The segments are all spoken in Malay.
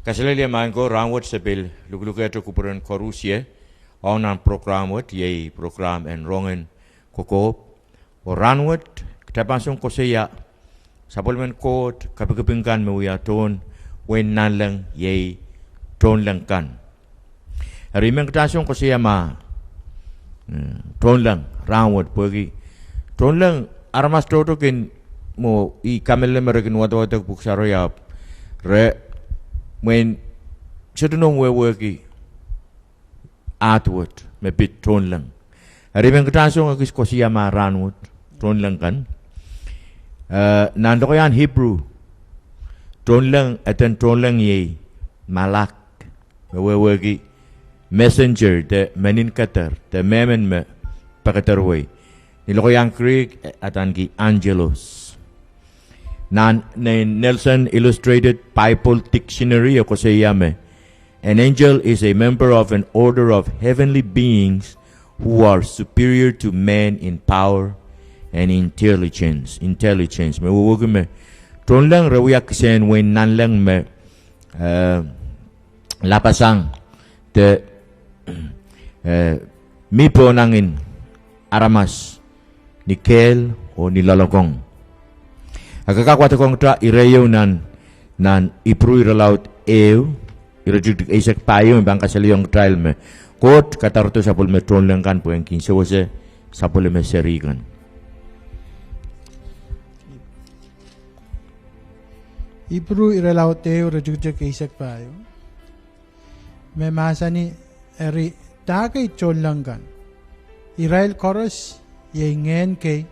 Kasalalia mango roundwood sebil lugu-lugu eto kupuran korusie onan program wot yei program en rongen kokop o roundwood ketapansong koseya sapolmen kot kapikepingkan mewia ton wen nanlang yei Tohnleng kan rimeng ketansong koseya ma Tohnleng roundwood pergi Tohnleng aramas toto kin mo I kamelle merekin wata-wata buksaro ya re when sedunong weweki atwood me bit Tohnleng rimeng ketansong agis koseya ma roundwood Tohnleng kan nandoyan Hebrew Tohnleng eten Tohnleng ye malak weweki messenger de menin kater de memen me pakaterway nilokoyan Greek atan ki angelos nan Nelson Illustrated Bible Dictionary ako sa iyame an angel is a member of an order of heavenly beings who are superior to men in power and intelligence me wuwugi me Tohnleng rewiyak sen wen nanleng me lapasang de mipo nangin aramas nikel o nilalokong agakakwata kong tra ireyo nan ipru iralaut irajud isek payo bang kasaliyong trial me kot katarto sapul me Tohnleng kan po yang kinse wase sapul me serigan ipru iralaut rajud isek payo me masani eri takay Tohnleng kan Israel koros yengen kay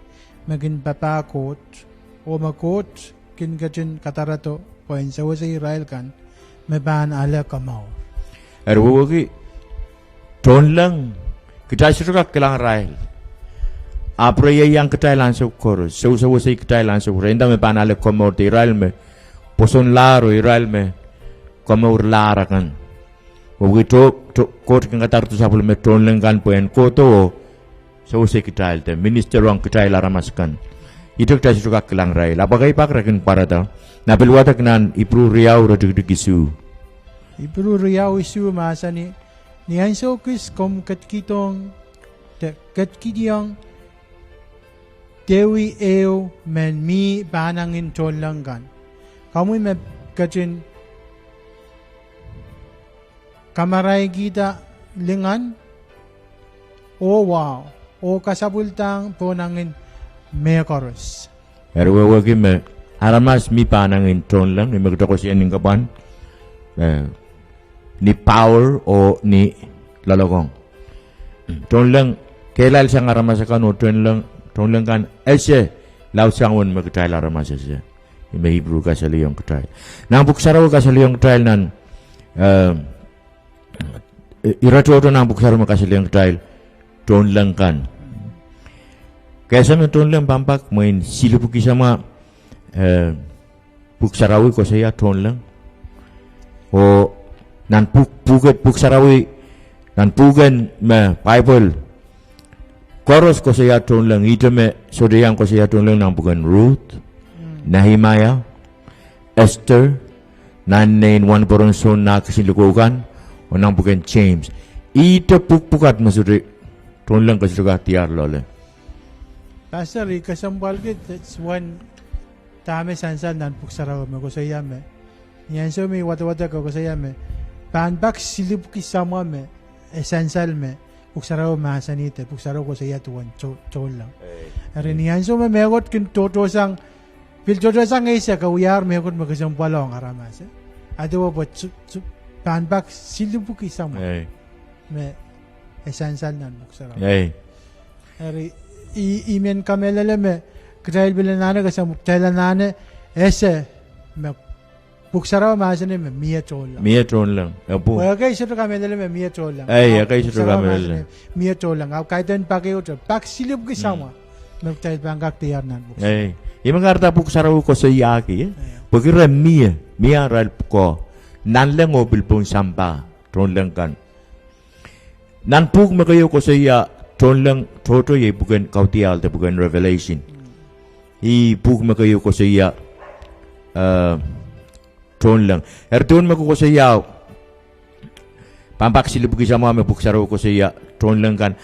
magin papakot o makot kin gajin katarato poin sa Israel kan may ban ala kamaw erwogi Tohnleng kita suka kelang Israel apre yang kita langsung koros so kita langsung renda me ban ala kamaw di Israel me poson laro Israel me kamaw lara kan begitu kot kin katarto sapul me Tohnleng kan poin koto so kita te minister orang kita laramaskan itu kita suka kelang Israel apakah ipak rakin para tau na pelwata kenan ipru riau roduk isu ipru riau isu masa ni anso kis kom katkitong katkidiyang dewi eo men mi banangin Tohnleng kan kamu me kacin kamaray kita lingan oh wow o kasabultang ponangin mekoros erwewagi me aramas mi panangin Tohnleng ni magdako siya ning kapan ni power o ni lalokong Tohnleng kelal siyang aramas kan o Tohnleng kan ese laut siyang won magdala aramas siya may Hebrew kasaliyong trial nang buksaraw kasaliyong trial nan iratoto nang buksaraw kasaliyong trial Tohnleng kan kaysa me Tohnleng pampak main silupuki sama buksarawi ko saya Tohnleng o nan buksarawi nan pugan me Bible koros ko saya Tohnleng ito me sodeyang ko saya Tohnleng nang pugan Ruth Nehemiah Esther nan nain wan poronson na kasilukukan o nang pugan James ito pukat masuri Tohnleng kasiluka tiar lole Pastor, kasambal kit, that's one tame sansal nan puksaraw me ko saya me. Yan so me wata-wata ko saya me. Panbak silip ki sama me sansal me puksaraw masanite puksaraw ko saya tuan Tohnleng. Ari yan so me megot kin toto sang isa ka uyar megot magasampalong aramas. Ado ba panbak silip ki sama me sansal nan puksaraw. Ari imen kamelele me kitail bilanane kasam tailanane ese me buksaraw masane me mia Tohnleng apo kay sito kamelele me mia Tohnleng kay sito kamelele mia Tohnleng aw kaitan pakayot pak silip kisama me tail bangak tiarnan imang arta buksaraw ko sa yaki pagire mia ral ko nanleng o bilpon samba Tohnleng kan nanpug me kayo ko sa Tohnleng toto ye bukan kautial te bukan revelation I pug me kayo ko sa Tohnleng. Tuan me ko saya pampak sili buki sama me buksaro ko saya Tohnleng kan.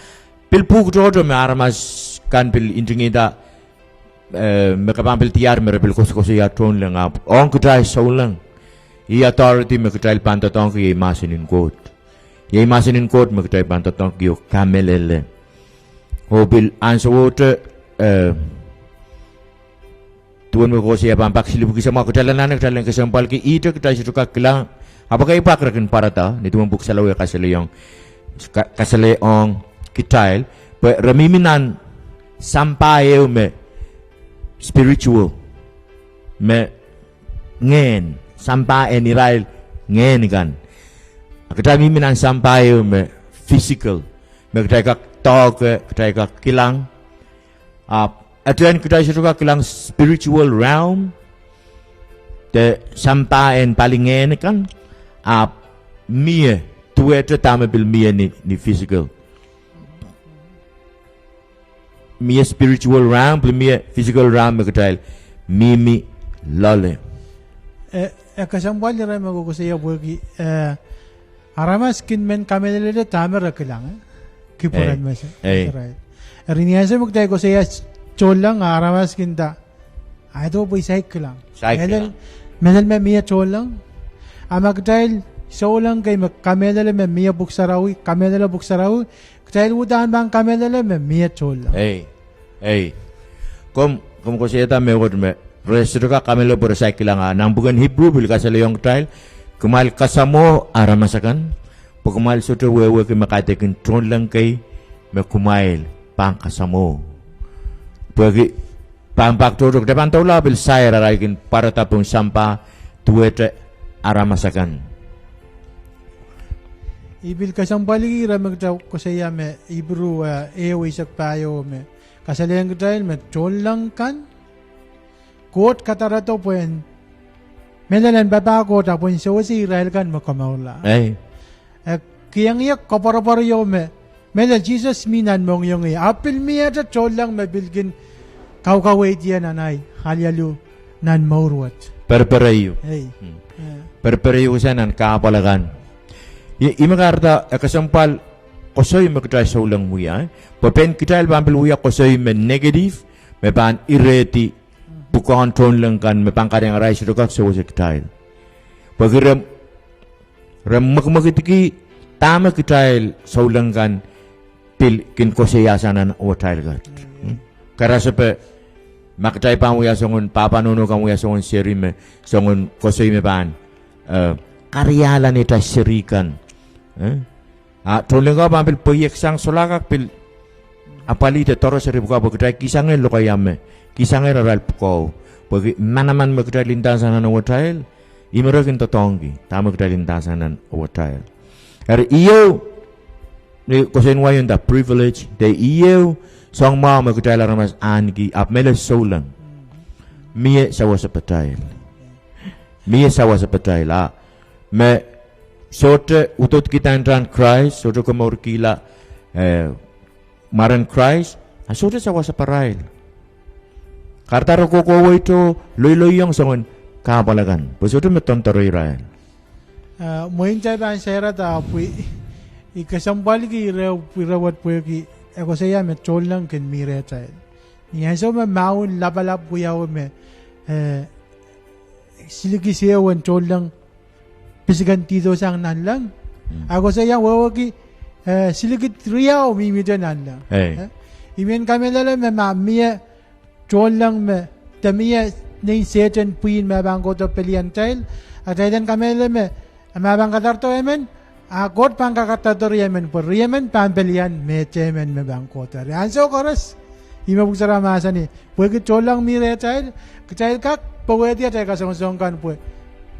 Pil puk jojo me aramas kan pil intingida me kapampil tiar me pil ko saya Tohnleng ap. On kutai Tohnleng. I authority me kutai pantatong ki masinin kot. Ye masinin kot me kutai pantatong ki kamelele. Hobil ansowote tuan mo ko siya pampak sili buki sama ko talanan talanan kesampal ki ito kita suka kelang apakah ipak rakin parata ni tuan buk salaw kasaleong kitail pe remiminan sampai me spiritual me ngen sampai niral ngen kan kita miminan sampai me physical me kita tog kita kilang Atuan kita suka kelang spiritual realm, the sampain paling enak kan, mie tuwe tu tamu bil mie ni physical, mie spiritual realm, bil mie physical realm mereka mimi lale. Kasambal ni ramai aku saya bagi aramas kin men kamera le tamu rakelang, kipuran masa. Hari ni saya muktai aku saya Tohnleng aramas kinda ayo cycle lang medal me mia Tohnleng amagtail Tohnleng kay kamedale me mia buksarawi kamedale buksarawi ktail udahan bang kamedale me mia Tohnleng kom ko siya ta me word me resto ka kamelo por cycle lang nang bukan Hebrew bil kasale yung tail kumal kasamo aramasakan pagkumal soto wewe kay makatekin Tohnleng kay me kumail pang kasamo bagi pampak turuk depan taula bil saya raikin para tapung sampah tuwete aramasakan. Ibil kasambali ramag daw ko saya me ibru isak payo me kasalayang dahil me Tohnleng kan kot katarato puen melalan baba ko tapon so si Israel kan makamawla. Kiyang yak kapara-para yo me mela Jesus minan mong yung apil miya ta Tohnleng me bilgin kau-kau dia nanai halialu nan maurwat perperayu perperayu sanan kapalagan imakarta kasampal kosoy makita Tohnleng muya papen kita albampil muya kosoy me negative me pan ireti bukan Tohnleng kan me pangkadang aray sidokak so kita pagiram makitiki tama kita Tohnleng kan pil kin kosoya sanan otail gat karasepe maktai pamu ya songon papa nono kamu ya songon serime songon kosoi me ban karyalan ita serikan Tohnleng ka pampil proyek sang solakak pil apali te toro seri buka baktai kisangel lo kayame kisangel ral pukau bagi manaman maktai lintasan na wotail imerakin totongi tamu maktai lintasan wotail iyo ni kosen wayon da privilege de iyo song ma maktai ramas angi ap mele Tohnleng mie sawa sepetail la me sote utot kita entran Christ sote kemur kila maran Christ sote sawa separail karta rokoko itu loy yang songon kapalagan besote metontoro Israel moin cai ban sera ta pui ikasambal ki rawat pui ki ako saya me Tohnleng ken mire cai ni aso me maun labalap puyaw me siligi siya wan Tohnleng pisigan tido sang nanlang ako saya wawaki siligi triyaw mimita nanlang imen kami lalo me mamia Tohnleng me tamia ni setan puin me bangko to pelian tail at aydan kami lalo me mabang katarto emen akot pangkakatator yemen por yemen pampelian mechemen me bangko tar anso koras ima buksara masa ni pwede Tohnleng mire tail kitail kak pwede ya tayo kasong-songkan pwede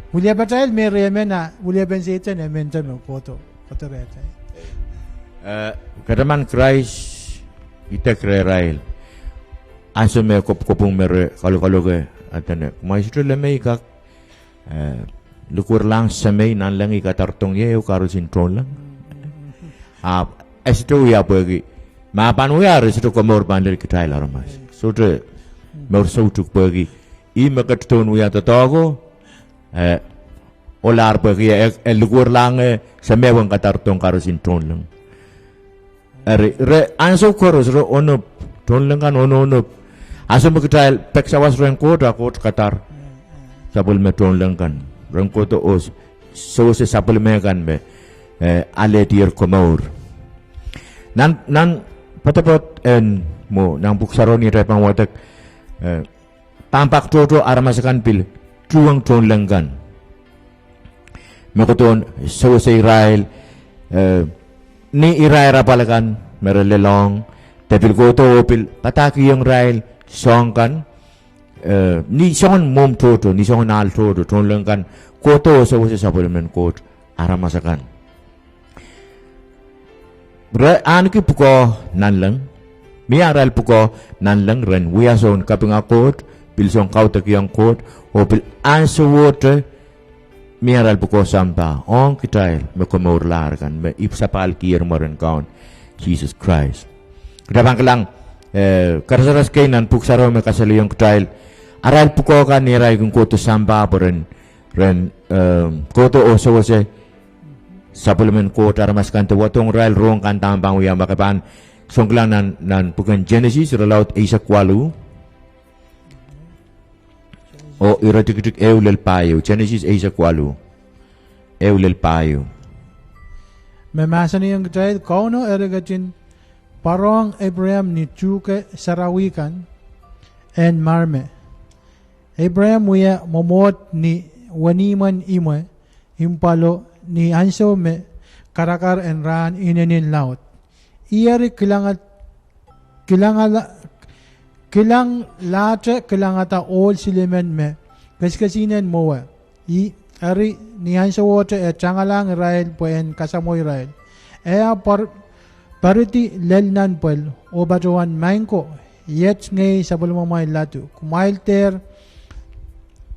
Ulia ba tayo may remen na ulia ben setan emen tayo foto reta kadaman Christ ita kreirail anso me kopong mere kalau ke atane maestro lemay kak lukur lang samay nan lang ikatartong ye karusin Tohnleng esto ya bagi mapan ya resto komor bandel kita larmas so de mer so tuk bagi I makatun ya tatago olar bagi lugur lang sa mewang katartong karusin Tohnleng. Re anso koros re onop Tohnleng kan onop. Aso magkitail peksawas rengko dakot katar. Sabul me Tohnleng kan. Rengko to os so se sabul me kan me ale dir komaur. Nan patapot en mo nang buksaroni repang watak tampak toto aramasakan pil tuang Tohnleng kan. Makuton so sa Israel ni Israel rapalakan merelelong tepil goto pil pataki yung Israel song kan ni song mom toto ni song al toto Tohnleng kan koto so sa supplement court aramasakan re anki puko nanleng mi aral puko nanleng ren wiason kapinga court pil song kautak yung court o pil answer water miaral buko sampa on kitail me komor lar kan me ipsapal kier moren kaun Jesus Christ kadang kelang karsaras kainan puksaro me kasali yung kitail aral buko kan nirai kung koto sampa poren ren koto oso se supplement koto aramas kan te watong rail rong kan tambang uya makapan songklang nan bukan Genesis relaut Isa kwalu o iratik-tik eulel payo. Genesis Isa kwalu. Eulel payo. Memasa niyang kitail, kauno eragatin parong Abraham ni Chuke sarawikan en marme. Abraham muya momot ni waniman imwe himpalo ni anso me karakar en ran inenin laut. Iyari kilang lata kilangata all silemen me kaskasinen moa I ari niyan sa water changalang Israel poen kasamo Israel pariti lelnan pel o bajuan maingko yet ngay sa bulmamay latu kumailter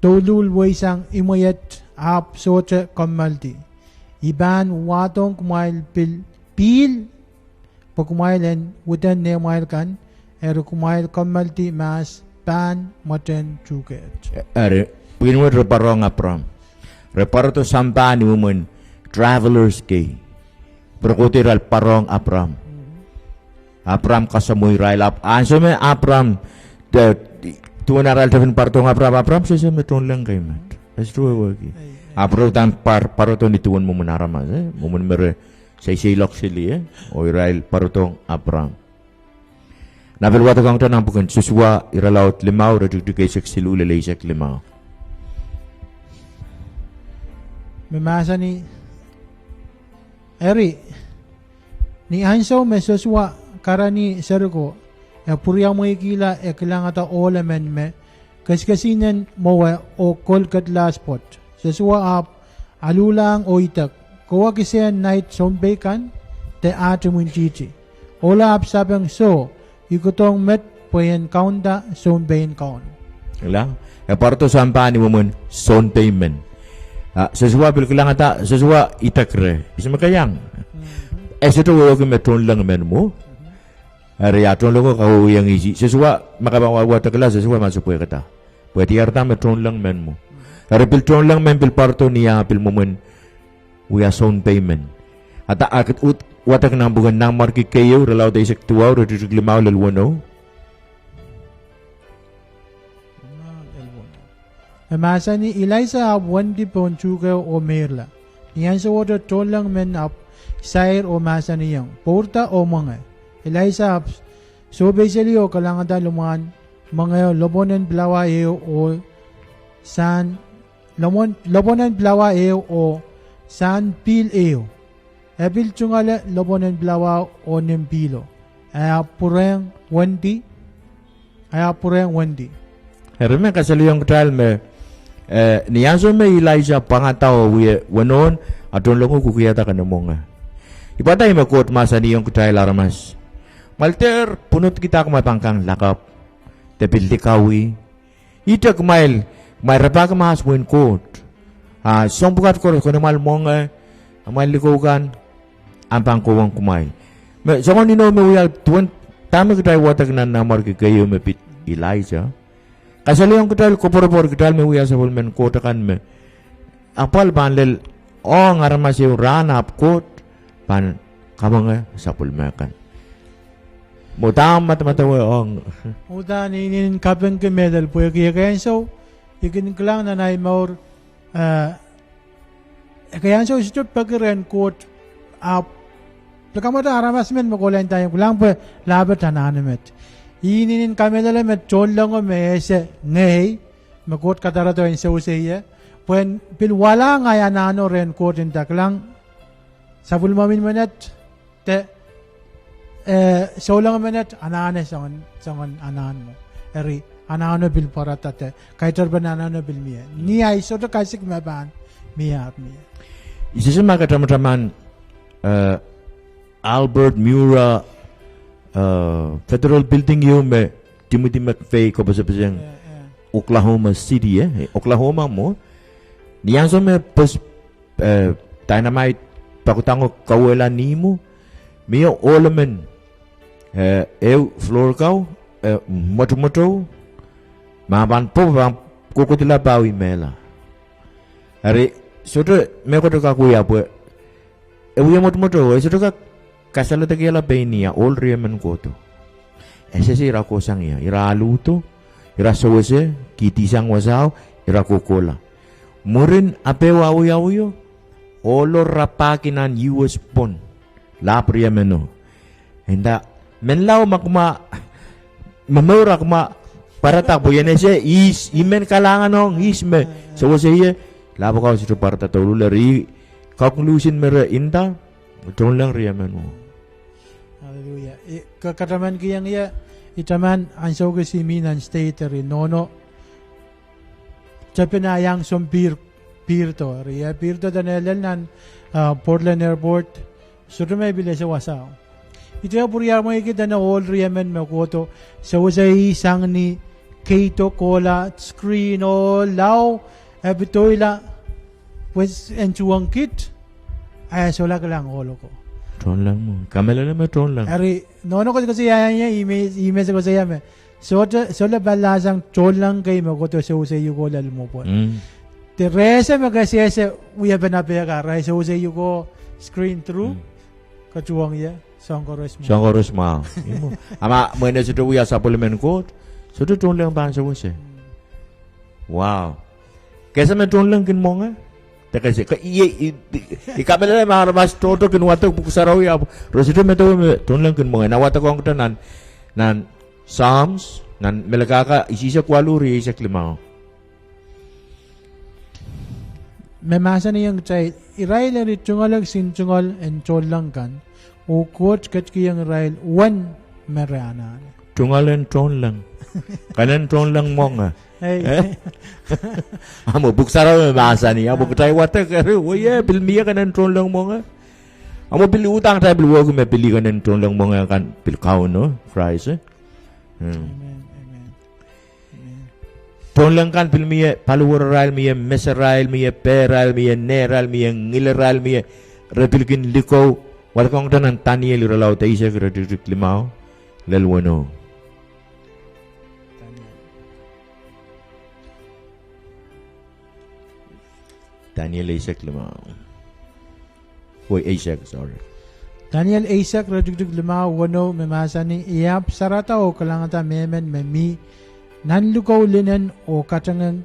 tolul waisang imoyet ap sote kamalti iban watong kumail pil pagkumailen wutan ne mail kan kumail kamalti mas pan moten chuket. Pinwa reparong apram. Reparo to sampa ni woman travelers kay. Prokotiral parong apram. Apram kasamoy rail up. Anso me apram tuwan aral tafin partong apram sa me Tohnleng kay mat. That's true wagi. Apro tan paro to ni tuwan mo manaramas Mumun mere say lok sili o rail parotong apram. Nabil wata kang tanang bukan suswa iralaut limau raduk dukay silu lalaysek limau. Memasa ni Eri ni anso me suswa karani serko purya mo ikila kilangata olamen me kaskasinen mowa o kolkat laspot suswa ap alulang o itak kawa kisen night sombekan te atumun chichi ola ap sabang so ikutong met poyen kaunda son bain kaun. Lang, parto sampa ni woman son payment. Sesuatu bil kelang ata sesuatu itakre. Bisa makayang. Sesuatu wo met Tohnleng men mo. Area Tohnleng ko yang isi. Sesuatu makabawa wa takla sesuatu masuk puy kata. Puy tiarta met Tohnleng men mo. Area bil Tohnleng men bil parto niya bil woman we are son payment. Ata akit watak nang bukan nang marki kayo relaw da isek tuwaw radudug limaw lalwano. Memasa ni Eliza ap wandi pon chuka o merla. Niyan sa water Tohnleng men ap sair o masa niyang porta o mga. Eliza ap so basically o kalangata luman mga lobonen blawa o san lobonen blawa o san pil Ebil chungale lobonen blawa o nempilo. Aya pureng wandi. Herme kasali yung trial me niyaso me Elijah pangataw wanon atong longo kukiyata ka namonga. Ipatay me quote masa ni yung trial aramas. Malter punot kita kumapangkang lakap. Tepil dikawi. Ita kumail may rapag mas win quote. Sombukat ko namal monga amal likugan ampang kuwang kumail. So kung nino me uya tuwan tama kita watak na namar kayo me pit Elijah. Kasali yung kital, kupor-por kital, may uya sa pulmen, kotakan me, apal ban lel ong aramasi ranap kot ban kamanga sapul makan. Mutam mata ong. Udan inin kapeng ke medal po kaya so ikin klang na nai maur kaya so ito pagren kot up Lakamata harassment magolan tayo kulang po labat hananemet. Inin kamedal met Tohnleng me ese ngey magot katara to insa usaya. When pilwala nga yanano ren kot in taklang sabul mamin menet te solang menet anane sangon anan mo. Eri anano bil paratate kaitar banana bil miya. Ni ay so to kasik maban miya. Isa sa mga katraman Albert Mura Federal Building yung may Timothy McVeigh ko ba sa Oklahoma City Oklahoma mo niyang so may dynamite pakutango kawala nimo miyo olaman floor kaw moto maban po bang kukutila bawi mela ari soto me ko to ka kuya po uya moto soto ka kasalo tagiala benia all riemen koto ese si rako sang ya ira luto ira sowese kiti sang wasao ira kokola murin apewa uyo olo rapakinan US pon la priemeno henda menlaw makma mamura kuma para takbo yan ese is imen kalangan nong isme sowese ye labo ka situ para tatululeri conclusion mere inta Tohnleng riemeno Hallelujah. Kataman kiyang iya itaman ang so kasi minan state rin nono. Japinayang som pirto ria pirto danelel nan Portland Airport. Sudo may bile sa wasaw. Ito yung puriyar mo ikita na all riemen makoto sa wasay isang ni Kato Cola screen o lao ebitoila pues enchuang kit ay sola ka lang holo ko. Tohnleng mo. Kamela na may Tohnleng. Ari, nono ko kasi yan niya, email ko sa yaman. So la balasang Tohnleng kay mo ko to sa usay yuko lalmo po. Te resa magasese uya banapaya ka, rai sa usay yuko screen through, kachuang ya, sangkoros mo. Sangkoros mo. Ama, mwene suto uya supplement code, suto Tohnleng ba sa usay? Wow. Kesa may Tohnleng kin mo nga? Kasi ikamela na mga rabas toto kinuwato pukusaraw ya rosito meto Tohnleng kin mo nga nawata ko ang tanan nan Psalms nan melagaka isisa kwaluri isa klimao memasa niyang chay Israel ri chungalag sinchungol en Tohnleng kan o coach kat kiyang Israel one merana chungalen Tohnleng kanan Tohnleng mo nga amo buksara bahasa ni amo kutai wata kare oye bilmiya kanan Tohnleng mo nga amo bili utang tayo bilwo ko me bili kanan Tohnleng mo nga kan bil kaw no fries amen Tohnleng kan bilmiya paluwar rail miya meserail miya peral miya neral miya ngileral miya repilkin likaw wala kong tanan taniel iralaw ta isa kira dikdik limaw lelwano Daniel Isaac Limao. Sorry. Daniel Isaac radugdug Limao wano memasa ni iyap sarata o kalangata memen memi nanlukaw linen o kacangeo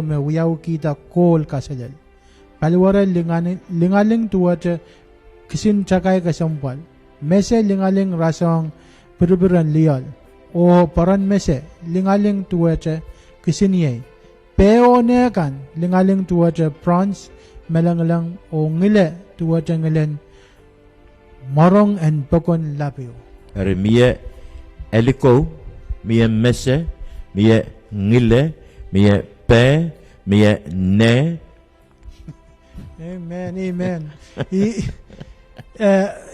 me wiyaw kita kol kasalal. Palwara lingaling tuwacha kisin chakay kasampal. Mese lingaling rasong peruberan liyal. O paran mese lingaling tuwacha kisiniyay. Peo ne kan lingaling tuwacha prawns melangalang o ngile tuwacha ngelen morong and pokon lapio. Are miye eliko, miye mese, miye ngile, miye pe, miye ne. Amen.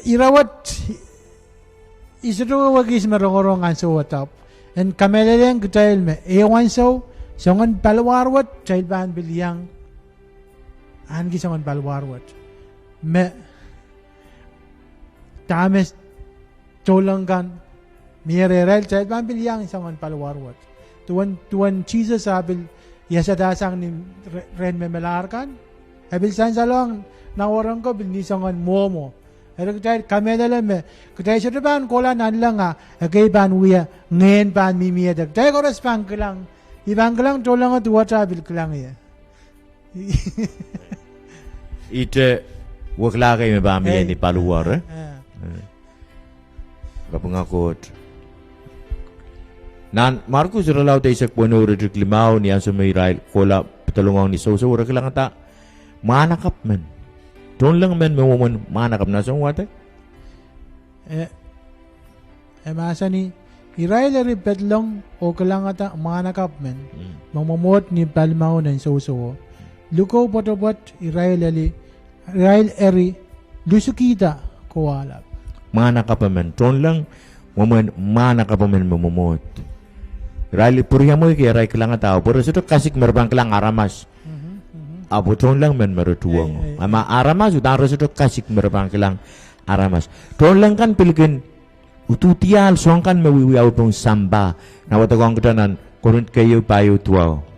Irawat isuro wagis marongorong so watap and kameleleng kutail me ewan so songan palwarwat child ban bilyang angi songan palwarwat me tames Tohnleng mirerel child ban bilyang songan palwarwat tuan Jesus abil Yasa dasang ni ren memelar kan. Abil sansalong na orang ko bil nisangan momo. Pero kaya kami dalam me. Kaya sa ban kola nanlang kaya ban uya ngayon ban mimiya dag. Kaya ko ras pang kelang. Ibang kelang tolang at wata bil kelang ya. Ite wak me ba mi ni paluar kapangakot nan Marcus ralau te isak puno redik limau ni aso may Israel kola patulungang ni so ora kailangan ta manakap men Tohnleng men memon manakap na so wate masa ni Israel ri pedlong o kailangan ta manakap men mamamot ni palmao ng so luko potobot Israel eri lusukita kuwalap manakap men Tohnleng momen manakap men memomot Rally puriya mo kaya ray kailangan tao pero ito kasik merbang kelang aramas abu Tohnleng men merutuang ama aramas udah harus itu kasik merbang kelang aramas Tohnleng kan pilgin ututial songkan mewiwiaw pong samba na watagong ketanan kurun kayo payo tuaw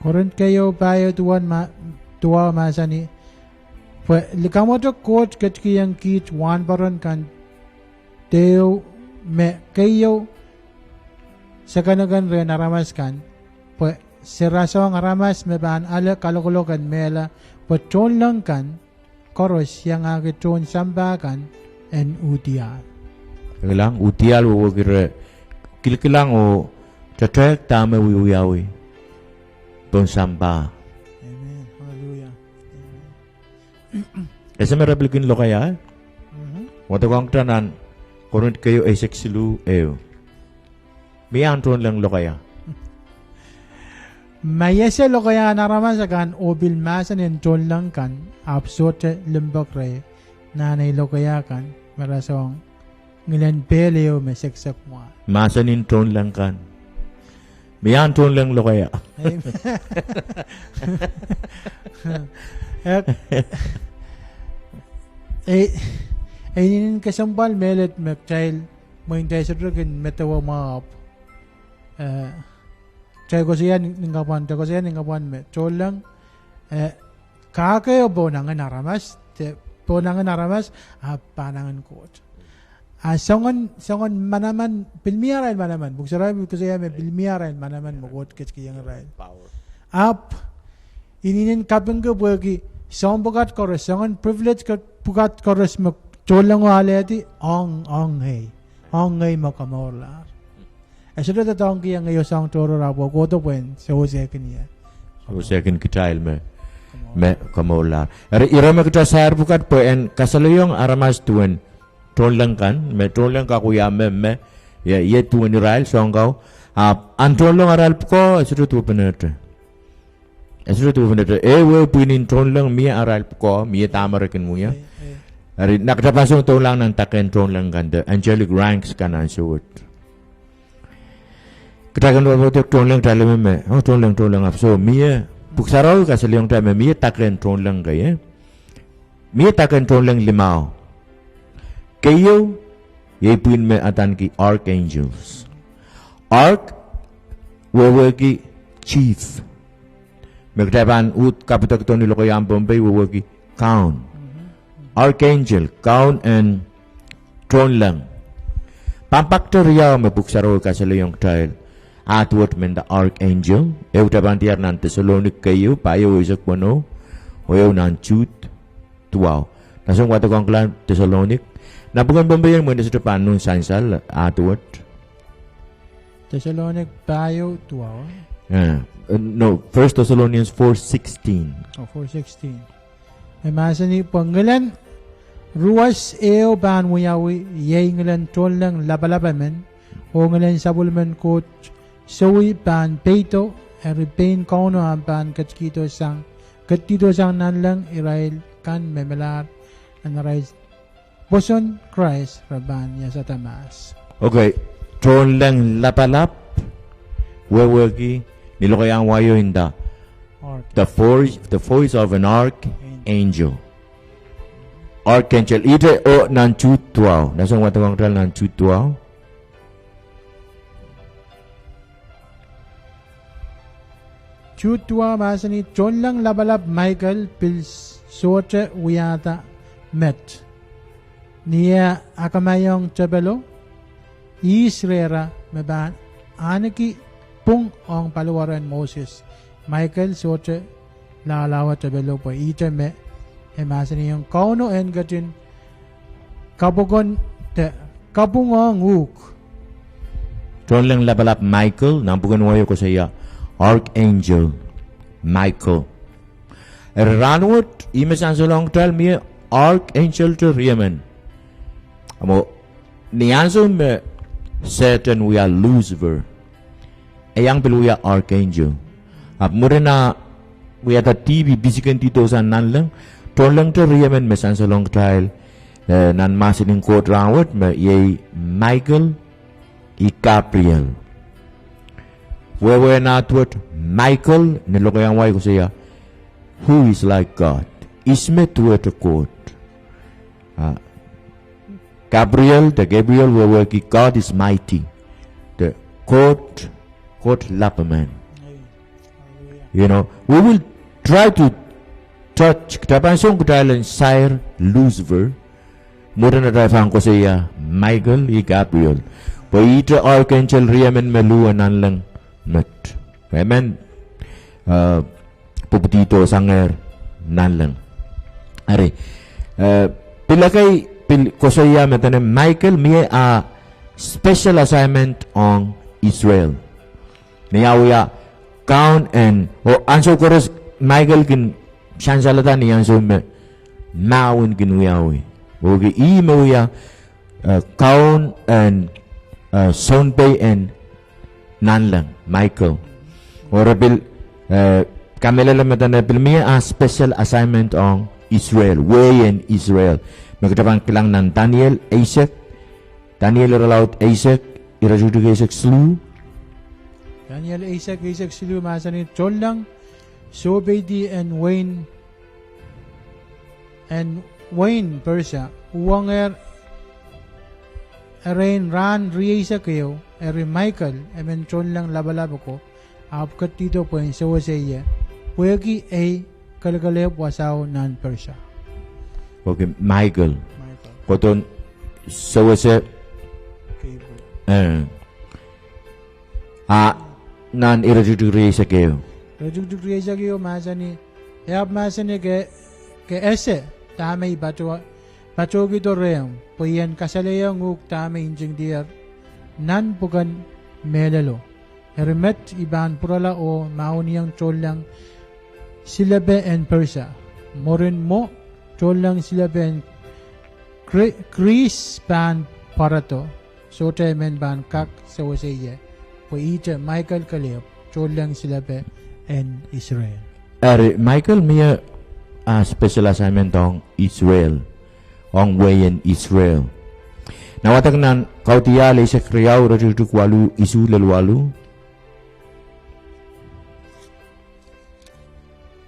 Korent kayo payo tuwa masa ni likamo to court yang kit wan paron kan teo me kayo sakanagan ren aramas kan seraso ang aramas me ban ala kalokolokan mela Tohnleng kan koros yang agiton sambakan en utial kilang utial wo kira kilkilang o tatek tame wiwiawi Samba. Amen. Hallelujah. Esa meron bilgin lo kaya? Wata kong tanan, kurun kayo ay seksilu eyo. Miyan Tohnleng lo kaya? Mayese lo kaya naramasakan o bilmasan en Tohnleng kan absote limbak re nanay lo kaya kan marasong ngilan peleo me seksak mo. Masan in Tohnleng kan. Miyan Tohnleng lo kaya? Inin kasampal melet child mo hintay sa drugin metawa maap chay ko siya ningapan me Tohnleng kakayo po nangan aramas panangan kot songon manaman pilmiaran manaman buksaray ko siya me pilmiaran manaman magot kiyang rail up ininin kapengge bogi sombogat koros songon privilege ka pugat koros mo Tohnleng waleti ong hey makamorlar asuro ta tong kiyang ngayo sang toro rabo ko to pen so second kitail me kamorlar irama kita sayar bukat po en kasaluyong aramas tuen Tohnleng kan, me Tohnleng ka kuya me ya ye tu ni Israel songkau an Tohnleng aral ko esru tu penetre we pinin Tohnleng mi aral ko mi tamarakin mo ya ari nakapasong Tohnleng nang taken Tohnleng kan the angelic ranks kan an suot katakan wa Tohnleng dalam me Tohnleng apso mi buksaraw ka selyong ta me mi taken Tohnleng kaya mi taken Tohnleng limao kayo yepin me atan ki archangels wawagi chief magtaban ut kapitak to nilo kayang Bombay wawagi count archangel count and Tohnleng pampaktoriya mabuksaro kasalayong tile atwot men the archangel utaban tiar nan Thessalonik kayo payo isak wano oyaw nan chut tuaw nasong watakong klan Thessalonik nabukan Bombay mo na sa depan nung sansal atwot Thessalonik payo tuaw no 1 Thessalonians 4:16 4:16 may masa ni panggalan ruas eo ban muyawi yay ngalan Tohnleng labalabamen o ngalan sabulmen ko sawi ban peito eripain kono ban katito sang nanlang Israel kan memelar anaray Boson Christ raban ya sa tamas. Okay, Tohnleng lapalap wewegi nilokayang wayo hinda. The voice of an archangel angel. Archangel. Ite o nan chutwao. Nasang watawang tal nan chutwao. Chutwa masani Tohnleng labalab Michael pils sote uyata met. Nia akamayong tabelo. Israel meban aniki pung ong paluwaran Moses. Michael sote lalawa tabelo po ite me. Masani yung kauno en gatin kabugon te kabungong uk. Tohnleng labalap Michael. Nampugan wayo ko saya. Archangel Michael. Ranwot imesan solong tal mi Archangel to Riemen. Amo nianzo me Satan we are Lucifer. Ayang pelu we are Archangel. Ap murena we are the TV bisikan tito san nanlang. Tohnleng to Riemen mesan solong tal nan masin kot ranwot me ye Michael I Gabriel. Wewe natwot Michael nilokayang way ko siya. Who is like God? Isme tuwet kot. Gabriel, the Gabriel wewe ki God is mighty. The kot lapaman. You know, we will try to touch kitaban song kutailan sire Lucifer. Mura na tayo ko siya Michael I Gabriel. Po ito Archangel Riemen meluan lang. Not. Amen. Puputito sanger nanlang. Are. Pilakay kosaya metane Michael may a special assignment on Israel. Niyawiya count and answer chorus Michael kin shansalata ni answer me mawin kinuyawi. Okay, imuya count and sonpay and nanlang Michael or bil kamela lamatan bil may a special assignment on Israel way in Israel magkatapang kilang ng Daniel Isaac allowed Isaac irajudu Isaac slew Daniel Isaac slew masani Tohnleng Sobedi and Wayne Persia uwanger Arain ran riisa kayo eri Michael emen Tohnleng labalabo ko apkat dito po yung sawa sa iya wagi ay kalagalep wasaw nan Persia. Okay, Michael. Koton sawa sa nan irajudu riisa kayo. Irajudu riisa kayo masani masani ke ese tamay Pachogi to reyang, puyan kasalayang uk tama injing diar, nan bukan melalo. Hermet iban purala o mauniyang Tohnleng silabe en Persia. Morin mo Tohnleng silabe en Chris ban parato. Sote men ban kak sawaseye. Po ite Michael Kaleb Tohnleng silabe en Israel. Michael may a special assignment on Israel. Ong way in Israel. Nawatag nan kautiya lay sa kriyaw rajutuk walu isu lalwalu.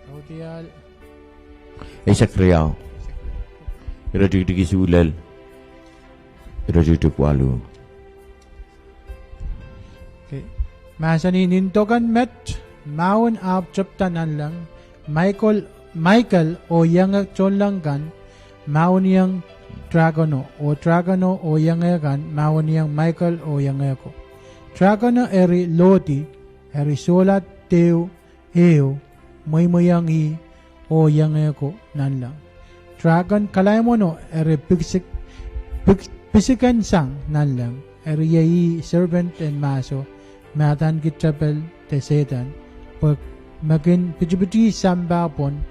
Kautiya ay sa kriyaw. Rajutuk isu lal. Rajutuk walu. Okay. Masani nintokan met maun ap chaptanan lang Michael o yang Tohnleng kan mauniyang Dragono o yangayakan mauniyang Michael o yangayako. Dragono eri Loti eri solat teo moymoyang i o yangayako nanlang. Dragon kalaimono eri pisikan sang nanlang eri yayi servant and maso matan kitchapel te Satan pag magin pichibuti samba pon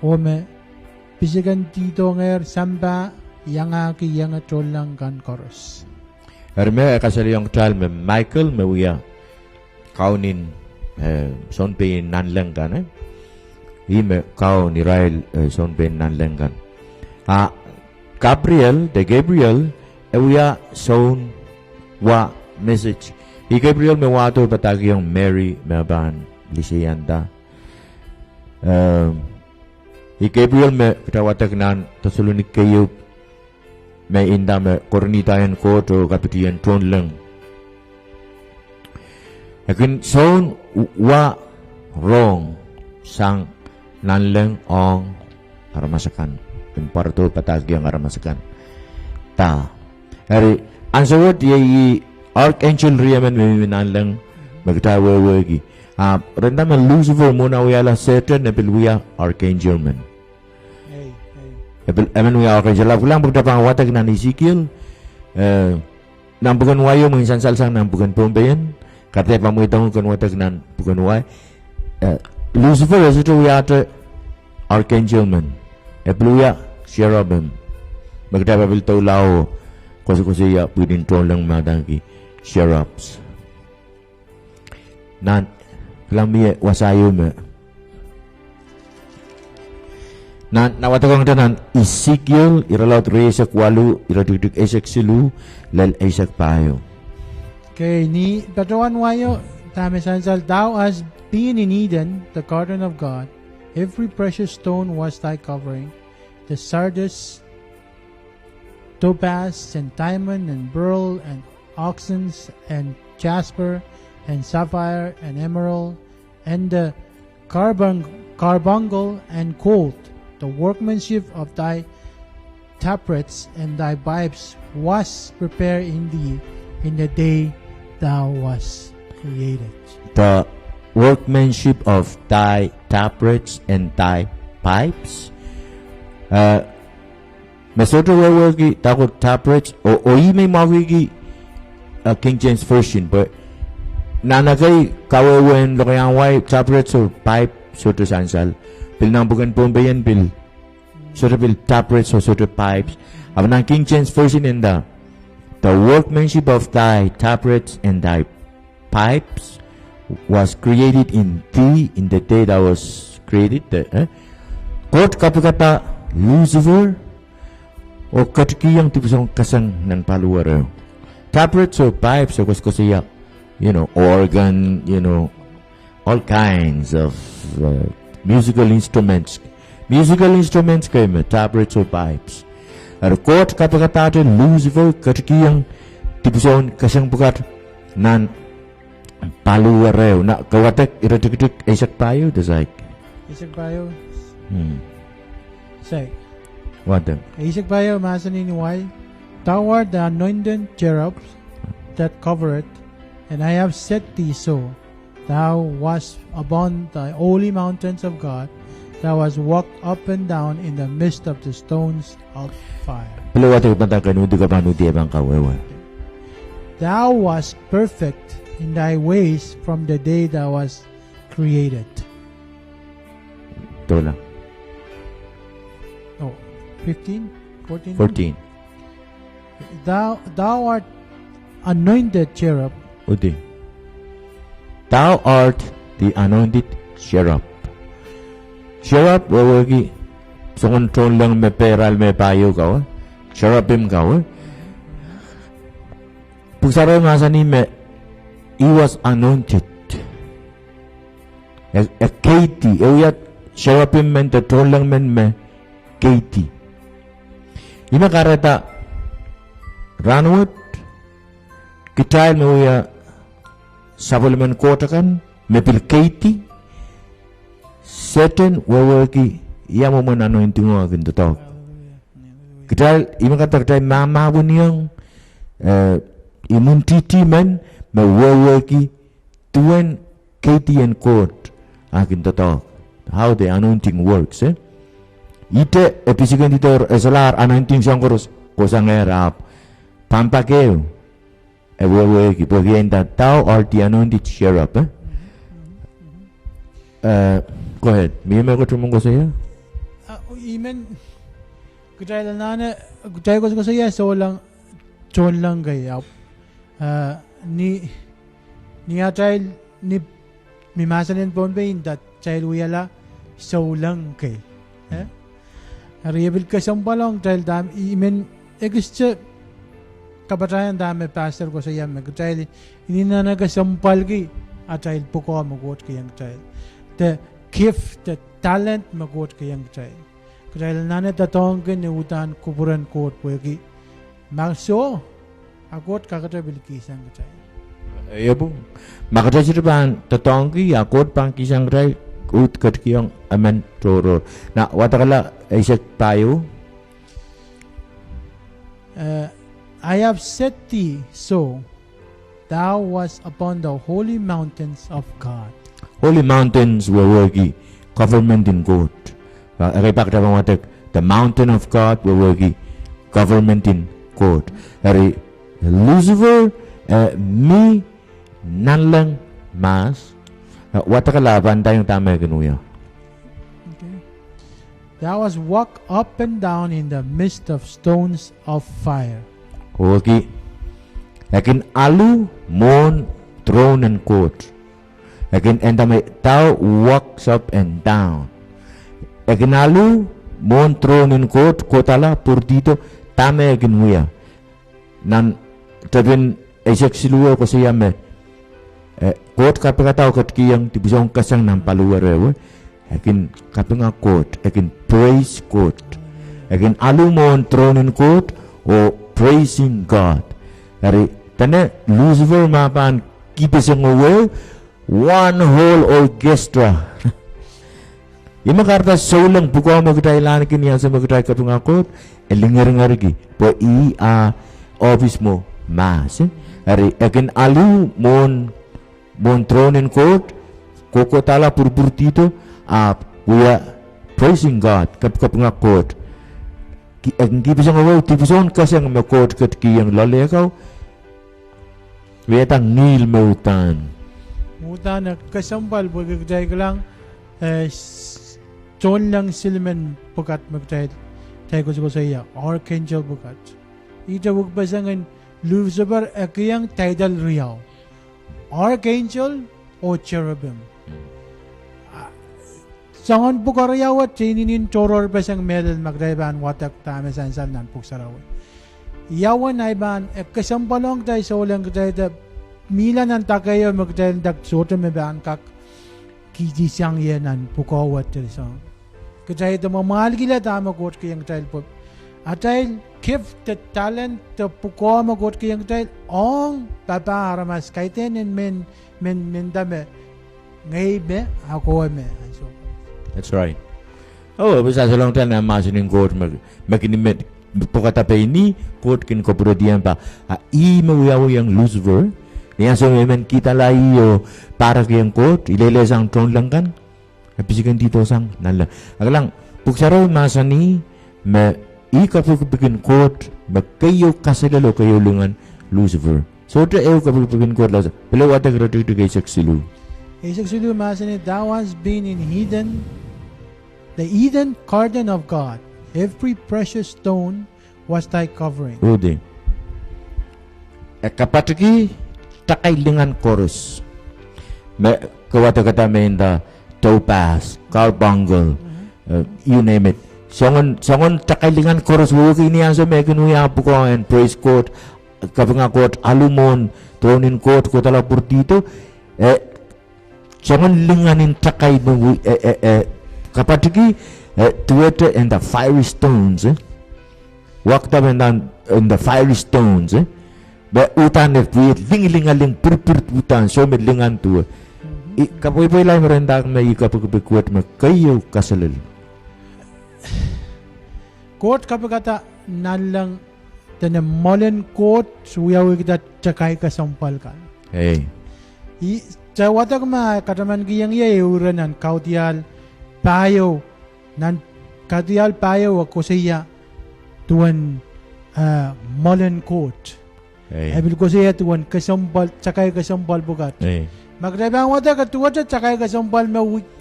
o me pisikan tito ngayon samba yanga ki yanga Tohnleng kan koros. Erme kasaliyong tal me Michael me uya kaunin sonpe nanleng kan ime kaun Israel sonpe nanleng kan. Gabriel uya son wa message. Gabriel me wato batagiyong Mary me ban lisiyanda. Gabriel me kitawatak nan Thessalonik kayo me inda me kornitayan ko to kapitian Tohnleng. Akin son wa wrong sang nanleng ong aramasakan. Parto patagi ang aramasakan. Ta. Hari ansawat ye Archangel Riyaman me nanleng magtawa wagi. Renda me Lucifer muna wala Satan na pilwiya Archangel man. Eman wiya Archangel lang pagdapang watag na Ezekiel. Nampukan wayo mga sansal nampukan pombayan. Kata pamuitang kan watag nan bukan way. Lucifer itu wiya ate Archangel man. Pilwiya cherubim. Magdapa biltaw lao kasi ya pwedeng Tohnleng madagi cherubs. Nan Lamie wasayo me. Nawatagong tanan Ezekiel iralaut resak walu iradugdug esak silu lal esak payo. Okay, ni Patawan wayo tame sansal thou hast been in Eden, the garden of God. Every precious stone was thy covering, the sardius, topaz, and diamond, and beryl, and oxens, and jasper, and sapphire, and emerald, and the carbuncle, and gold. The workmanship of thy tabrets and thy pipes was prepared in thee in the day thou wast created. The workmanship of thy tabrets and thy pipes. Masoto wawagi takot tabrets o may mawigi King James Version, but nanagay kawawen lokayang way tabrets or pipe soto sansal. Pil nambukan pombayan pil soto pil tabrets or soto pipes. Abanang King James Version in the workmanship of thy tabrets and thy pipes was created in thee in the day that was created. Kot kapikata Lucifer o katikiyang tipusong kasang ng paluwaro. Tabrets or pipes o kuskosiya, organ, all kinds of musical instruments. Musical instruments kayo may tabrets or pipes. At kot kapikata Lucifer katikiyang tipusong kasang bukat nan paluwaro. Na kawatak iratik isak payo, dasay. Isak payo. Say. What then? Isak payo masanin ni why? Thou art the anointed cherub that covereth, and I have set thee so. Thou wast upon the holy mountains of God. Thou hast walked up and down in the midst of the stones of fire. Thou wast perfect in thy ways from the day thou wast created. Tola. 15? 14? 14. Thou art anointed cherub. Udi. Thou art the anointed cherub. Cherub, wawagi. Sungon Tohnleng me peral me payo kawa. Cherubim kawa. Pugsaro nga sa ni me, he was anointed. A Katie. Euyat cherubim men te Tohnleng men me Katie. Ima karata ranwat kita nuya sabulman kotakan mepil Katie certain wawagi yamo man anointing mo agin to kita ima kata kita mama bunyang imuntiti man mawawagi tuan Katie and court agin to how the anointing works ite episigan dito esalar anointing siyang kosang erap pampakeo wawagi pagyan thou art the anointed cherub. Go ahead. May ko tumong ko sa'yo? Imen kutay lang na kutay ko sa'yo so lang Tohnleng kaya ni child ni mimasanin po ba yun that child wala so lang kay Rebil ka siyang balong dahil dami imen gusto kabatayan dami pastor ko sa yaman dahil hindi na nagasampal ki at dahil po ko magot kayang child the gift the talent magot kayang child Kaya nane tatongkin ni utan kuburan kot pwegi. Magso, akot kakata bilkisan kaya. Ya bu. Makata sirban tatongki akot pang kisang ray ut katkiyong amen toror. Na watakala isek tayo. I have set thee so, thou was upon the holy mountains of God. Holy mountains were working government in God. The mountain of God were working government in God. Lucifer mi nanlang mas watakalaban tayong tama kinuya. Okay. Thou was walk up and down in the midst of stones of fire. Okay. Lakin alu mon throne and court. Lakin entame thou walks up and down. Lakin alu mon throne and court kotala purdito tame kinuya. Nan tabin Isaac siluwa ko siya me court kapagataw katkiyang tibisong kasang ng paluwarewe. Lakin kapinga court. Lakin praise court. Lakin alu mon throne and court o praising God. Dari tane Lucifer mapan kipisang away one whole orchestra. Yung makarta saulang bukaw magkatailan kiniya sa magkatay kapungakot elingar-ngarigi po office mo mas. Dari akin alu mon throne in court kokotala purpurtito we are praising God kapungakot. Ang kipisang away, tipisong kasang makot katkiyang lalekaw, wetang nil mautan. Mutan na kasambal, pagkakatay ka lang, Tohnleng silmen pukat magtay, tayo ko sa iya, Archangel pukat. Ita wagpasangan, Lucifer, akiyang title riyaw. Archangel o cherubim. Sangon pukarayawat sininin toror pasang medal magdayban watak tama sansal nan puksaraw. Yawan ay ban kasampalong tayo sa ulang tayo mila nan takayo magdayal dak soto me ban kak kijisang yanan pukawat tayo. Kaya ito mamahal gila tama kot kayang tayo po. Atay kif the talent to pukaw magot kayang tayo ong papaharamas kaiten men dame ngay me ako me. That's right. Oh, bisa selong tan na masining court makinimit pokatape ini court kin kobrodian pa mawiyaw yang Lucifer niya so men kita layo para kayang court ilele sang Tohnleng kan kapisikan dito sang nala aglang puksaro masani me ikapukin court magkayo kasalalo kayo lungan Lucifer so to kapukin court la pelo wata gratu kay saksilu Isagsudu masani thou hast been in the Eden garden of God. Every precious stone was thy covering. Rudy. Kapatiki takailingan chorus. Kawata kata menda topaz, carbuncle, you name it. Songon takailingan chorus wuki niya sa mekinuya po ko and praise court kapanga court alumon tronin court ko tala purtito songon linganin takay mo kapatiki tuwete and the fiery stones walked up and down in the fiery stones but utan if we lingaling purpur utan so medlingan tu kapoy lai merendak may kapagkuat makayo kasalil Court kapagata nalang tane molen court suyaw kita cakay kasampal kan hey Cawata kama kataman giyang uranan kautial payo nan kautial payo ako siya tuan molen court. Abil ko siya tuan kasampal cakay kasampal bukat. Magrebang wata katuwa cakay kasampal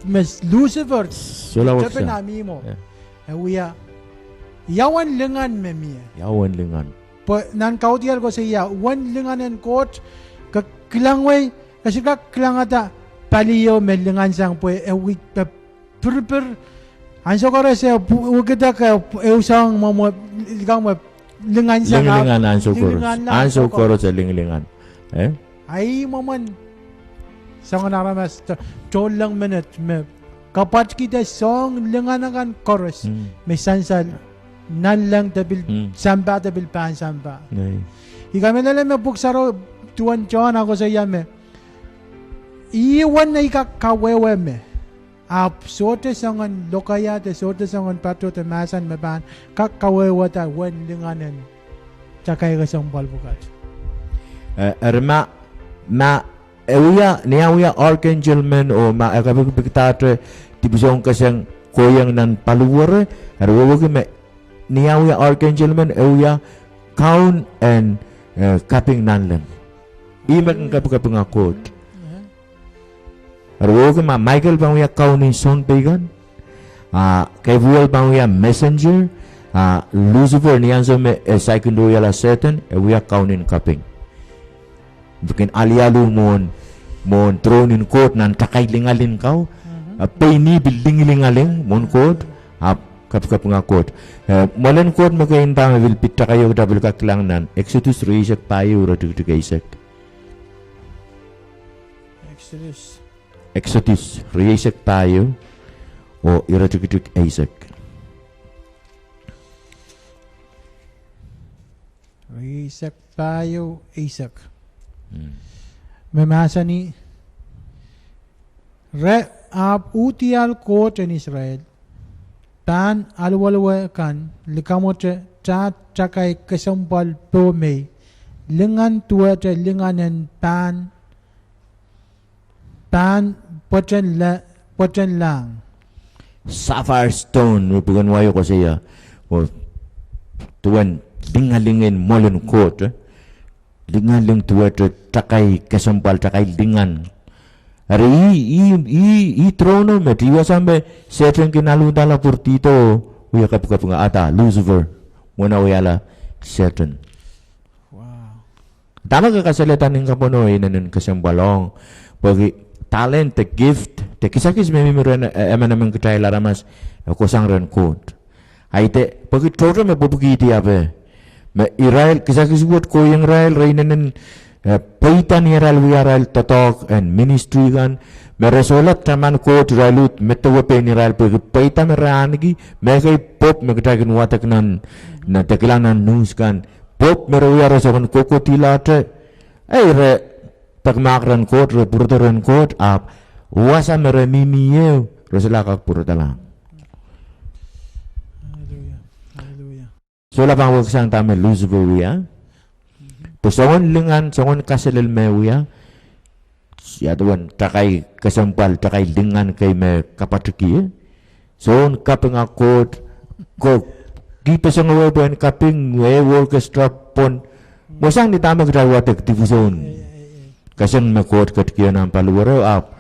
mas Lucifer. Sulawak siya. Nami mo. Uya yawan lengan memiya. Yawan lengan. Nan kautial ko siya wan lenganan court kakilangway kasi kaklang ata paliyo melingan sang po per anso ko rin siya ukita ka usang mga lingan sang lingan anso ko rin sa lingan ay maman sa nga naramas Tohnleng minute kapat kita song lenganakan chorus may sansal nan lang tabil samba tabil pan samba ikame lele me buksaro tuan John ako sa yame iwan na ikakawewe me ap sorte sangan lokaya te sorte sangan patro te masan me ban kakawewe ta wen lenganen cakay ka sang balbukat erma ma euya niya archangel men o ma akabiktate tibusong kasang koyang nan paluwar erwogi me niya archangel men euya count and kaping nanlen imak kaping akot erwogi ma Michael bangya count in son pagan Gabriel bangya messenger Lucifer niya me secondary la Satan euya count in kaping bukan alialu mon tronin court nan takai lingalin kau pay ni building lingaling mon court kap ngakot molen court magain pa vil pitta kayo double kaklang nan Exodus reisak payo ro tu kaisak Exodus reisak payo o ira tu Isaac reisak payo Isaac memasa ni ab utial court in Israel tan alwalwa kan likamote cakai kesampal pome lengan tua te lenganen pan poten lang sapphire stone bukan wayo ko siya o tuan lingalingin molen court lingaling tua te cakai kesampal cakai lingan hari i trono me tiwa sampai Satan kinalu dala purtito uya kapuka ata Lucifer muna uyala Satan wow tama ka kasalatan ng kapono inanin kasambalong pagi talent the gift te kisakis me miren naman kitay laramas ko sangren code aite pagi trono me bubugi ti abe me Israel kisakis buat ko yang Israel reinanen paitan Israel wiaral tatok and ministry kan meresolat taman ko Israelut metawa pe Israel pe paitan merangi megai pop megdagen watak nan na tekilanan news kan pop merowiara sokan koko tilate re pagmakran ko re purtoren ko ap wasa meremimiye roselakak purtalang so lapang wag sang tame Lucifer ya pusongon lengan songon kaselel mewiya ya tuan takai kesampal takai lengan kay me kapatuki son kapeng akot ko di pesongo buan kaping we orchestra pon mosang ditama kedai watek difuson kasen makot ketkian am paluwaro ap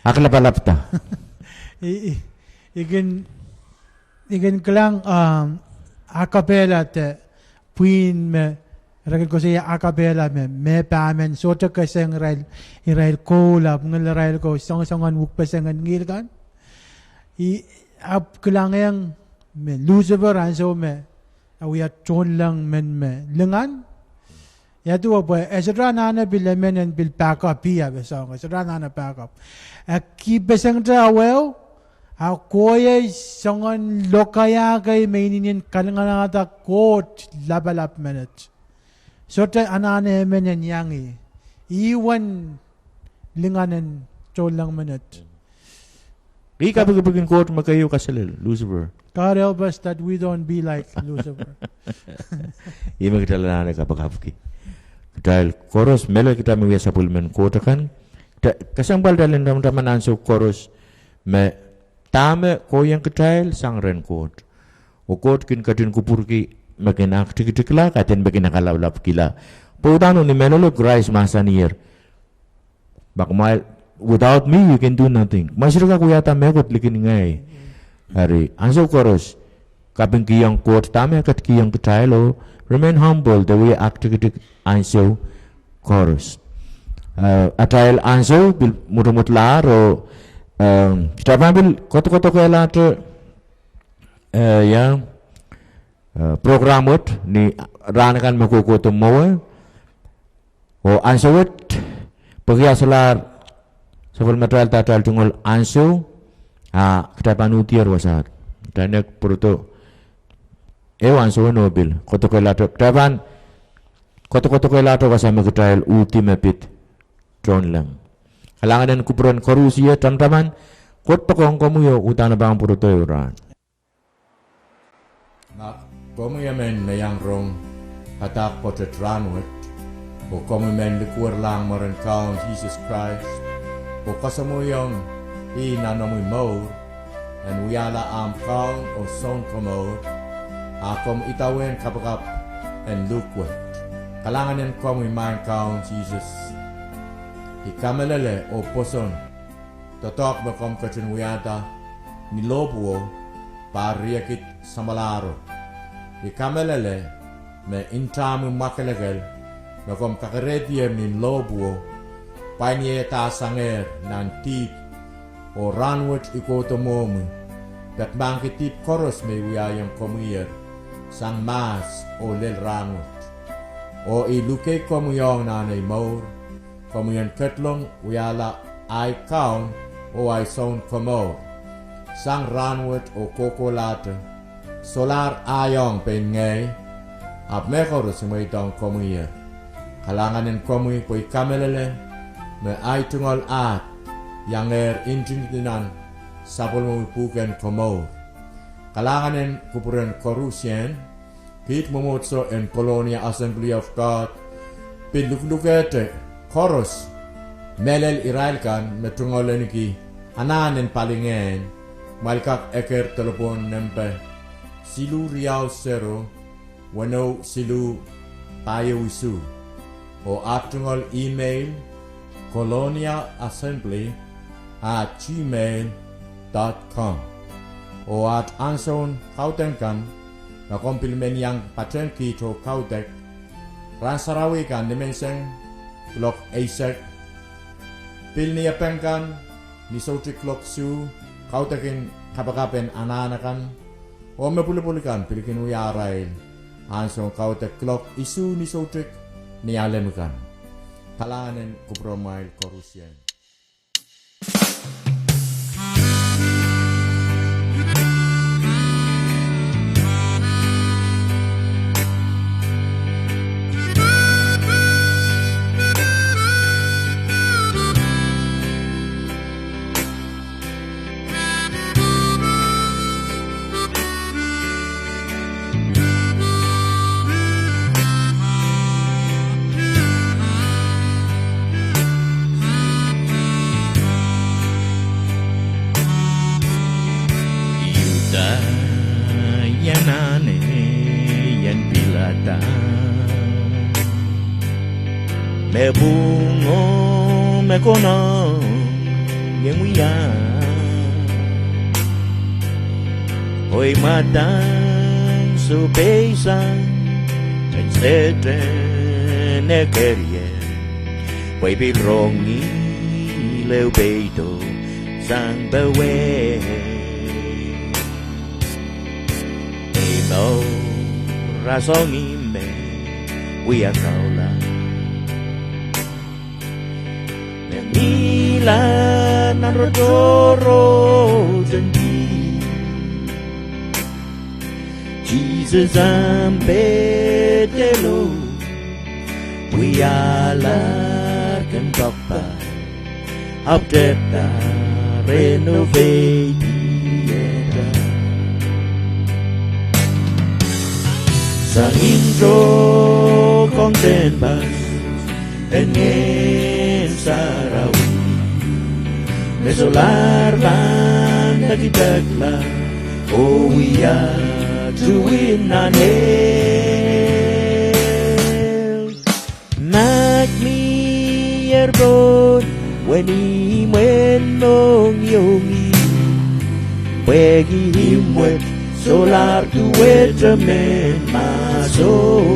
aklapalapta igen kelang acapella te puin me ragal ko siya acapella me pamen sota kaseng Israel ko la ngel Israel ko song-songan wuk pasengan ngil kan i ap kelang yang me Lucifer anso me awiya Tohnleng men me lengan ya tu apa Ezra nana bil men and bil backup ya besong Ezra nana backup aki beseng tra well akoye songon lokaya kay mainin kalangan ata court labalap minute sota anane menen yangi iwan linganen Tohnleng minute ika bigin court makayo kasalil Lucifer God help us that we don't be like Lucifer ima kita lana kapakapki dahil koros melo kita mengbiasa pulmen court kan kasambal dalin teman-teman ansuk koros me tame ko yang kecil sangren kot ukot kin kadin kupurki makin aktik la katen bakin nakalawlap kila pautan ni melolo grace masanir bakmal without me you can do nothing masirka kuyata mekot likin ngai hari anso koros kaping kiyang kot tame kat kiyang kecil remain humble the way aktik anso koros atail anso bil mutamutla ro kita ambil koto-koto kaya tu yang programut ni ranakan makukuto mo o ansawit pergi asalar sebelum material tatal tungol ansu Ketapan utiar wasar. Danek peruto. Ewan so nobil. Koto kelato. Ketapan. Koto kelato wasama ketail ultimate bit. Tohnleng. Kalangan dan kupuran korusia teman-teman. Koto kong komuyo utang na bang peruto yuran. Komuyo men na yang rong. Patak potet ranwet. O komuyo men likur lang maran kaun Jesus Christ. O kasamuyong inanamoy maur. And uyala am kaun o son komour. Akom itawin kapakap and lukwet. Kalangan yan komuyo man kaun Jesus. Ikamalele o poson. Totok bakom kacun uyata. Nilobuo. Pariakit samalaro. Ikamalele. Me intamu makalagal. Bakom kakaretiem nin lobuo. Painye ta sanger nan tip. O ranwet ikoto momu. Dat bangke tip koros me uyayang komuyer. Sang mas o lel ranwet. O iluke komuyong nanay maur. Komuyan ketlong uyala ay kaun o ay son komor. Sang ranwet o kokolate. Solar ayong pengay. Ap mekoros mo itong komuyer. Kalanganin komuy po ikamelele. Me ay tungol at. Yang injingtinan sapol mo ipuken komor. Kalanganin kupuren korusyen. Kit momotso en Colonia Assembly of God. Pinluklukete koros. Melel irailkan metungol niki. Ananen palingen. Malkak eker telepon nempe. Silu riau sero. Wano silu payo isu. O atungol email. coloniaassembly@gmail.com o at anson kautenkan na kompilmen yang paten kito kautek ransarawi kan dimenseng klok eisek pilni apengkan ni sauti klok su kautekin kapakapen ananakan o mepuli-pulikan pilikin uyarail anson kautek klok isu ni sauti ni alemukan Kalanen kupromail korusyen. Yanane yan pilata me bungo me kono yang muya hoy matan su peisan etcete ne querie hoy bilrongi leu peito sang bewe no razón ime we akaula me mila nan rodoro jendi Jesus ambetelo we ala kan papa update renovate sa intro konten bas engen sarawi mesolar ban nagidagla oh we are doing an hell nak mi erbon when he went long yongi pegi himwet solar to weatherman my soul.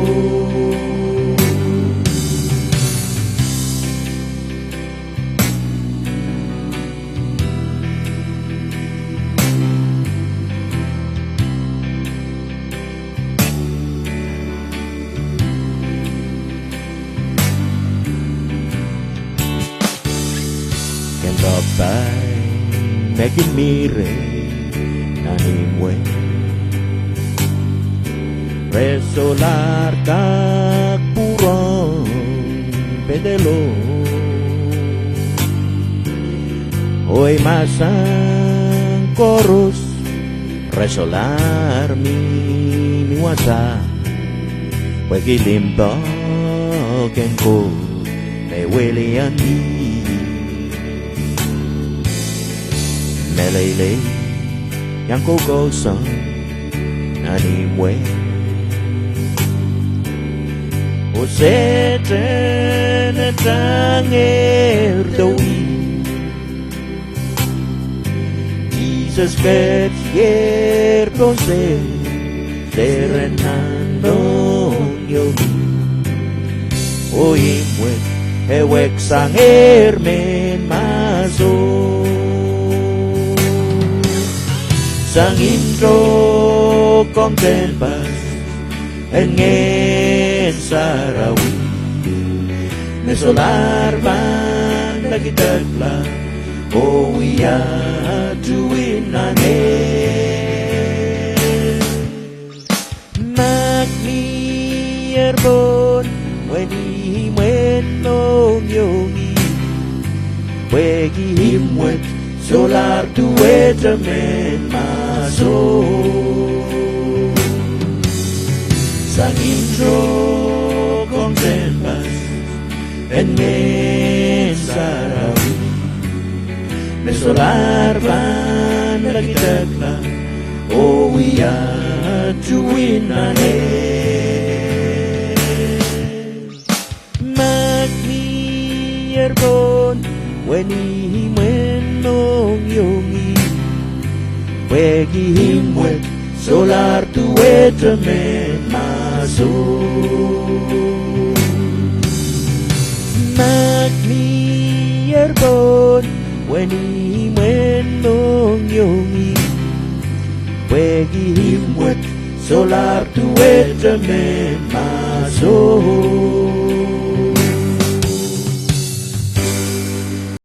Can drop by making mire nanimwe resolar kak purong pedelo hoy masang chorus resolar mi wasa bagi limbo kenko ne weliani melele yang kokosan nanimwe Oseten tanger doi Jesus get hier conse serenando yomi oimwe ewek sanger men maso sang intro contempas engen sarawi mesolar van lagi tegla oh we are doing ane magni erbon weni menong yomi wegi himwet solar tueta men maso sang intro contempas en sarawi mesolar van lagi tegla oh we are doing ane magni erbon weni menong yomi wegi himwet solar tueta men maso magni erbon weni menong yomi wegi himwet solar tueta men maso